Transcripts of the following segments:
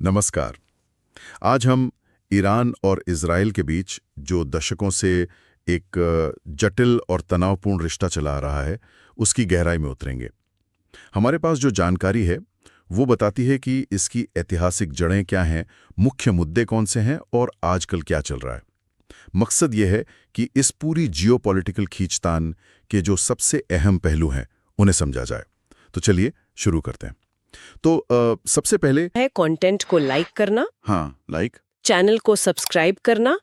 नमस्कार। आज हम ईरान और इज़राइल के बीच जो दशकों से एक जटिल और तनावपूर्ण रिश्ता चला आ रहा है, उसकी गहराई में उतरेंगे। हमारे पास जो जानकारी है, वो बताती है कि इसकी ऐतिहासिक जड़ें क्या हैं, मुख्य मुद्दे कौन से हैं और आजकल क्या चल रहा है। मकसद ये है कि इस पूरी जियोपॉलिटिकल खींचतान के जो सबसे अहम पहलू हैं, उन्हें समझा जाए। तो चलिए शुरू करते हैं। तो सबसे पहले है कंटेंट को लाइक करना, हाँ, लाइक चैनल को सब्सक्राइब करना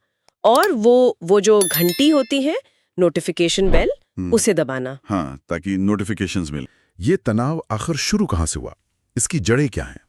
और वो जो घंटी होती है नोटिफिकेशन बेल उसे दबाना। हाँ, ताकि नोटिफिकेशंस मिले। ये तनाव आखिर शुरू कहाँ से हुआ? इसकी जड़ें क्या हैं?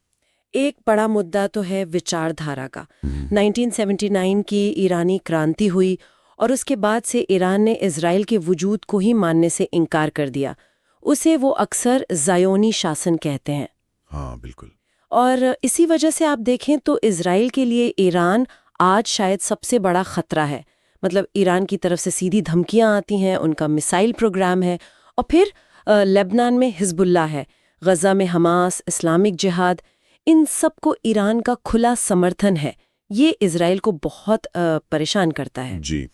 एक बड़ा मुद्दा तो है विचारधारा का। 1979 की ईरानी क्रांति हुई और उसके बाद से ईरान ने इजराइल के वजूद को ही मानने से इनकार कर दिया। उसे वो अक्सर ज़ायोनी शासन कहते हैं। हाँ, बिल्कुल। और इसी वजह से आप देखें तो इजराइल के लिए ईरान आज शायद सबसे बड़ा खतरा है। मतलब ईरान की तरफ से सीधी धमकियां आती हैं, उनका मिसाइल प्रोग्राम है, और फिर लेबनान में हिजबुल्लाह है, गजा में हमास, इस्लामिक जिहाद, इन सबको ईरान का खुला समर्थन है। ये इजराइल को बहुत परेशान करता है। जी,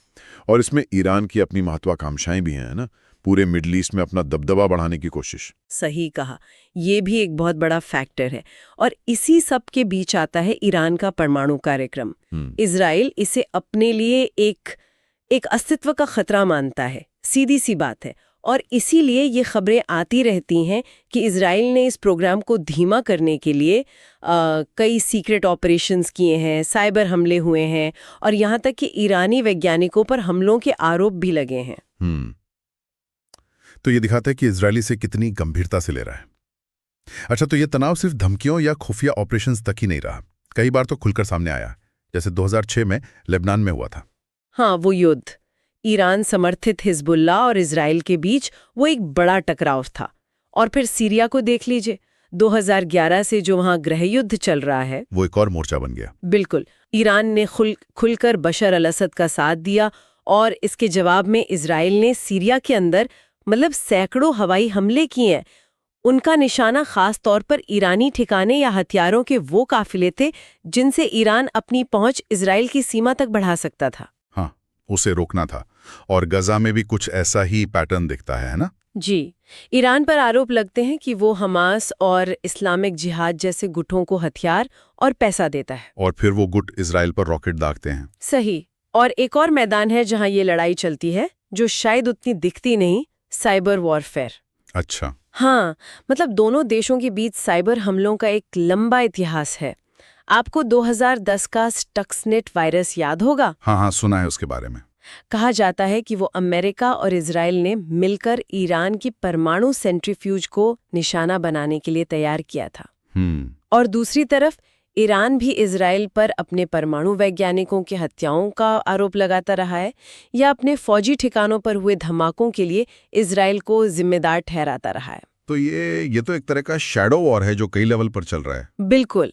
और इसमें ईरान की अपनी महत्वाकांक्षाएं भी हैं, है ना? पूरे मिडल ईस्ट में अपना दबदबा बढ़ाने की कोशिश। सही कहा, ये भी एक बहुत बड़ा फैक्टर है। और इसी सब के बीच आता है ईरान का परमाणु कार्यक्रम। इजराइल इसे अपने लिए एक अस्तित्व का खतरा मानता है, सीधी सी बात है। और इसीलिए ये खबरें आती रहती हैं कि इजराइल ने इस प्रोग्राम को धीमा करने के लिए कई सीक्रेट ऑपरेशंस किए हैं, साइबर हमले हुए हैं, और यहाँ तक कि ईरानी वैज्ञानिकों पर हमलों के आरोप भी लगे हैं। तो ये दिखाता है कि इजरायली से कितनी गंभीरता से ले रहा है। अच्छा, तो ये तनाव सिर्फ धमकियों या खुफिया ऑपरेशंस तक ही नहीं रहा, कई बार तो खुलकर सामने आया, जैसे 2006 में लेबनान में हुआ था। हाँ, वो युद्ध ईरान समर्थित हिजबुल्लाह और इजराइल के बीच वो एक बड़ा टकराव था। और फिर सीरिया को देख लीजिए, 2011 से जो वहाँ गृह युद्ध चल रहा है, वो एक और मोर्चा बन गया। बिल्कुल, ईरान ने खुलकर बशर अल असद का साथ दिया, और इसके जवाब में इजराइल ने सीरिया के अंदर सैकड़ों हवाई हमले किए हैं। उनका निशाना खास तौर पर ईरानी ठिकाने या हथियारों के वो काफिले थे जिनसे ईरान अपनी पहुंच इजराइल की सीमा तक बढ़ा सकता था। हाँ, उसे रोकना था। और गजा में भी कुछ ऐसा ही पैटर्न दिखता है ना? जी, ईरान पर आरोप लगते हैं कि वो हमास और इस्लामिक जिहाद जैसे गुटों को हथियार और पैसा देता है, और फिर वो गुट इजराइल पर रॉकेट दागते हैं। सही। और एक और मैदान है जहां ये लड़ाई चलती है, जो शायद उतनी दिखती नहीं, साइबर वॉरफेयर। अच्छा। हाँ, मतलब दोनों देशों के बीच साइबर हमलों का एक लंबा इतिहास है। आपको 2010 का स्टक्सनेट वायरस याद होगा? हाँ हाँ, सुना है उसके बारे में। कहा जाता है कि वो अमेरिका और इजराइल ने मिलकर ईरान की परमाणु सेंट्रीफ्यूज को निशाना बनाने के लिए तैयार किया था। और दूसरी तरफ ईरान भी इजराइल पर अपने परमाणु वैज्ञानिकों की हत्याओं का आरोप लगाता रहा है, या अपने फौजी ठिकानों पर हुए धमाकों के लिए इजराइल को जिम्मेदार ठहराता रहा है। तो ये तो एक तरह का शैडो वॉर है जो कई लेवल पर चल रहा है। बिल्कुल,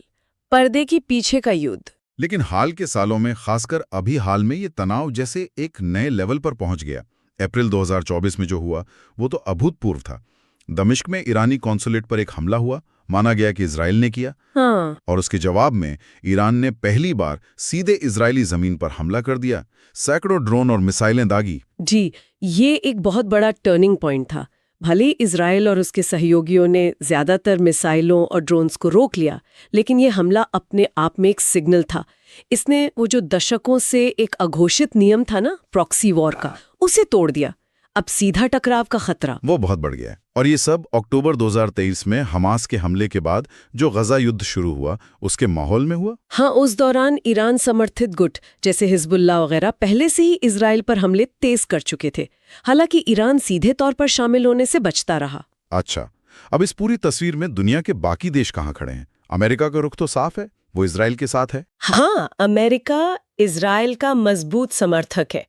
पर्दे के पीछे का युद्ध। लेकिन हाल के सालों में, खासकर अभी हाल में, ये तनाव जैसे एक नए लेवल पर पहुंच गया। अप्रैल 2024 में जो हुआ, वो तो अभूतपूर्व था। दमिश्क में ईरानी कॉन्सुलेट पर एक हमला हुआ, माना गया कि इजराइल ने किया। हाँ। और उसके जवाब में ईरान ने पहली बार सीधे इजरायली जमीन पर हमला कर दिया, सैकड़ों ड्रोन और मिसाइलें दागी। जी, ये एक बहुत बड़ा टर्निंग पॉइंट था। भले ही इजराइल और उसके सहयोगियों ने ज्यादातर मिसाइलों और ड्रोन्स को रोक लिया, लेकिन ये हमला अपने आप में एक सिग्नल था। इसने वो जो दशकों से एक अघोषित नियम था ना, प्रॉक्सी वॉर का, उसे तोड़ दिया। अब सीधा टकराव का खतरा वो बहुत बढ़ गया है। और ये सब अक्टूबर 2023 में हमास के हमले के बाद जो गजा युद्ध शुरू हुआ, उसके माहौल में हुआ। हाँ, उस दौरान ईरान समर्थित गुट जैसे हिजबुल्लाह वगैरह पहले से ही इजराइल पर हमले तेज कर चुके थे। हालांकि ईरान सीधे तौर पर शामिल होने से बचता रहा। अच्छा, अब इस पूरी तस्वीर में दुनिया के बाकी देश कहाँ खड़े हैं? अमेरिका का रुख तो साफ है, वो इजराइल के साथ है। हाँ, अमेरिका इजराइल का मजबूत समर्थक है।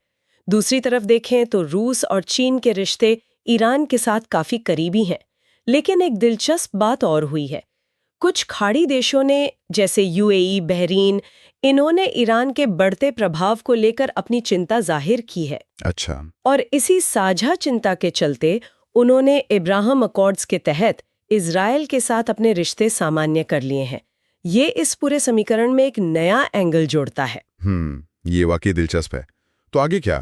दूसरी तरफ देखें तो रूस और चीन के रिश्ते ईरान के साथ काफी करीबी हैं। लेकिन एक दिलचस्प बात और हुई है। कुछ खाड़ी देशों ने, जैसे यूएई, बहरीन, इन्होंने ईरान के बढ़ते प्रभाव को लेकर अपनी चिंता जाहिर की है। अच्छा। और इसी साझा चिंता के चलते उन्होंने इब्राहिम अकॉर्ड्स के तहत इजराइल के साथ अपने रिश्ते सामान्य कर लिए हैं। ये इस पूरे समीकरण में एक नया एंगल जोड़ता है। ये वाकई दिलचस्प है। तो आगे क्या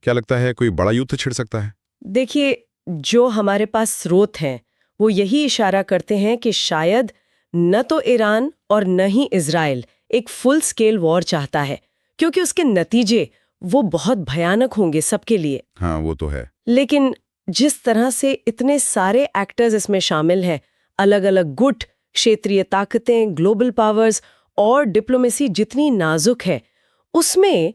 क्या लगता है, कोई बड़ा युद्ध छिड़ सकता है? देखिए, जो हमारे पास स्रोत हैं वो यही इशारा करते हैं कि शायद न तो ईरान और न ही इजराइल एक फुल स्केल वॉर चाहता है, क्योंकि उसके नतीजे वो बहुत भयानक होंगे सबके लिए। हाँ, वो तो है। लेकिन जिस तरह से इतने सारे एक्टर्स इसमें शामिल हैं, अलग अलग गुट, क्षेत्रीय ताकतें, ग्लोबल पावर्स और डिप्लोमेसी जितनी नाजुक है, उसमें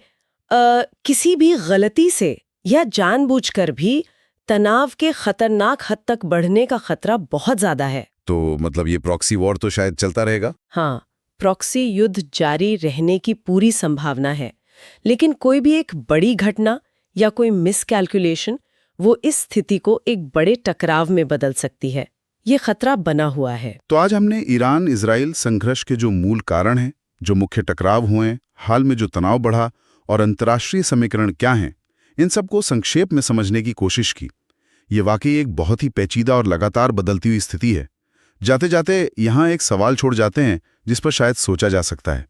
किसी भी गलती से या जानबूझकर भी तनाव के खतरनाक हद तक बढ़ने का खतरा बहुत ज्यादा है। तो मतलब ये प्रॉक्सी वॉर तो शायद चलता रहेगा? हाँ, प्रॉक्सी युद्ध जारी रहने की पूरी संभावना है, लेकिन कोई भी एक बड़ी घटना या कोई मिसकैलकुलेशन वो इस स्थिति को एक बड़े टकराव में बदल सकती है। ये खतरा बना हुआ है। तो आज हमने ईरान इजराइल संघर्ष के जो मूल कारण हैं, जो मुख्य टकराव हुए, हाल में जो तनाव बढ़ा और अंतर्राष्ट्रीय समीकरण क्या हैं, इन सबको संक्षेप में समझने की कोशिश की। ये वाकई एक बहुत ही पेचीदा और लगातार बदलती हुई स्थिति है। जाते जाते यहाँ एक सवाल छोड़ जाते हैं जिस पर शायद सोचा जा सकता है।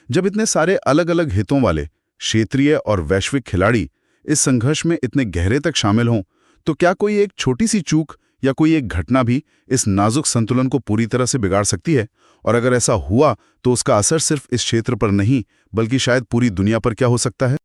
जब इतने सारे अलग अलग हितों वाले क्षेत्रीय और वैश्विक खिलाड़ी इस संघर्ष में इतने गहरे तक शामिल हों, तो क्या कोई एक छोटी सी चूक या कोई एक घटना भी इस नाजुक संतुलन को पूरी तरह से बिगाड़ सकती है? और अगर ऐसा हुआ तो उसका असर सिर्फ इस क्षेत्र पर नहीं बल्कि शायद पूरी दुनिया पर क्या हो सकता है?